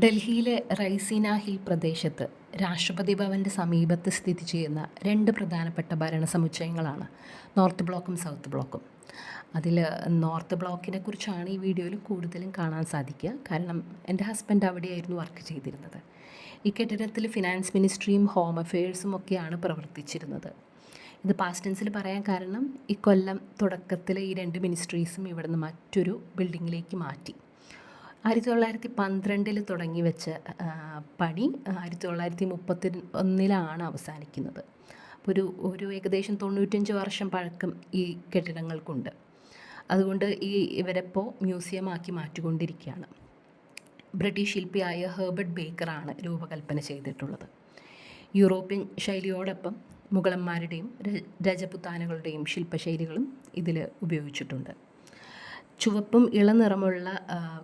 ഡൽഹിയിലെ റൈസീന ഹിൽ പ്രദേശത്ത് രാഷ്ട്രപതി ഭവൻ്റെ സമീപത്ത് സ്ഥിതി ചെയ്യുന്ന രണ്ട് പ്രധാനപ്പെട്ട ഭരണസമുച്ചയങ്ങളാണ് നോർത്ത് ബ്ലോക്കും സൗത്ത് ബ്ലോക്കും. അതിൽ നോർത്ത് ബ്ലോക്കിനെ കുറിച്ചാണ് ഈ വീഡിയോയിൽ കൂടുതലും കാണാൻ സാധിക്കുക. കാരണം എൻ്റെ ഹസ്ബൻഡ് അവിടെയായിരുന്നു വർക്ക് ചെയ്തിരുന്നത്. ഈ കെട്ടിടത്തിൽ ഫിനാൻസ് മിനിസ്ട്രിയും ഹോം അഫെയേഴ്സും ഒക്കെയാണ് പ്രവർത്തിച്ചിരുന്നത്. ഇത് പാസ്റ്റ് ടെൻസിൽ പറയാൻ കാരണം ഈ കൊല്ലം തുടക്കത്തിൽ ഈ രണ്ട് മിനിസ്ട്രീസും ഇവിടുന്ന് മറ്റൊരു ബിൽഡിങ്ങിലേക്ക് മാറ്റി. 1912 തുടങ്ങി വെച്ച പണി 1931 അവസാനിക്കുന്നത്. അപ്പോൾ ഒരു ഏകദേശം 95 വർഷം പഴക്കം ഈ കെട്ടിടങ്ങൾക്കുണ്ട്. അതുകൊണ്ട് ഇവരെപ്പോൾ മ്യൂസിയമാക്കി മാറ്റിക്കൊണ്ടിരിക്കുകയാണ്. ബ്രിട്ടീഷ് ശില്പിയായ ഹെർബർട്ട് ബേക്കറാണ് രൂപകൽപ്പന ചെയ്തിട്ടുള്ളത്. യൂറോപ്യൻ ശൈലിയോടൊപ്പം മുഗളന്മാരുടെയും രജപുത്താനകളുടെയും ശില്പശൈലികളും ഇതിൽ ഉപയോഗിച്ചിട്ടുണ്ട്. ചുവപ്പും ഇളനിറമുള്ള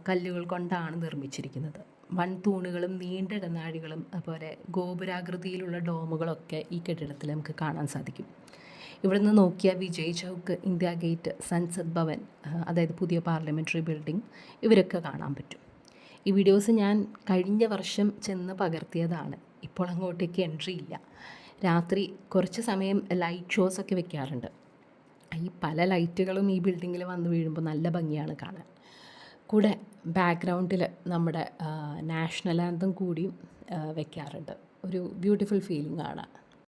കല്ലുകൾ കൊണ്ടാണ് നിർമ്മിച്ചിരിക്കുന്നത്. വൻതൂണുകളും നീണ്ട ഇടനാഴികളും അതുപോലെ ഗോപുരാകൃതിയിലുള്ള ഡോമുകളൊക്കെ ഈ കെട്ടിടത്തിൽ നമുക്ക് കാണാൻ സാധിക്കും. ഇവിടെ നിന്ന് നോക്കിയാൽ വിജയ് ചൗക്ക്, ഇന്ത്യ ഗേറ്റ്, സൻസദ് ഭവൻ, അതായത് പുതിയ പാർലമെൻ്ററി ബിൽഡിംഗ്, ഇവരൊക്കെ കാണാൻ പറ്റും. ഈ വീഡിയോസ് ഞാൻ കഴിഞ്ഞ വർഷം ചെന്ന് പകർത്തിയതാണ്. ഇപ്പോൾ അങ്ങോട്ടേക്ക് എൻട്രി ഇല്ല. രാത്രി കുറച്ച് സമയം ലൈറ്റ് ഷോസൊക്കെ വെക്കാറുണ്ട്. ഈ പല ലൈറ്റുകളും ഈ ബിൽഡിങ്ങിൽ വന്ന് വീഴുമ്പോൾ നല്ല ഭംഗിയാണ് കാണാൻ. കൂടെ ബാക്ക്ഗ്രൗണ്ടിൽ നമ്മുടെ നാഷണൽ ആന്തം കൂടിയും വെക്കാറുണ്ട്. ഒരു ബ്യൂട്ടിഫുൾ ഫീലിംഗ് ആണ്.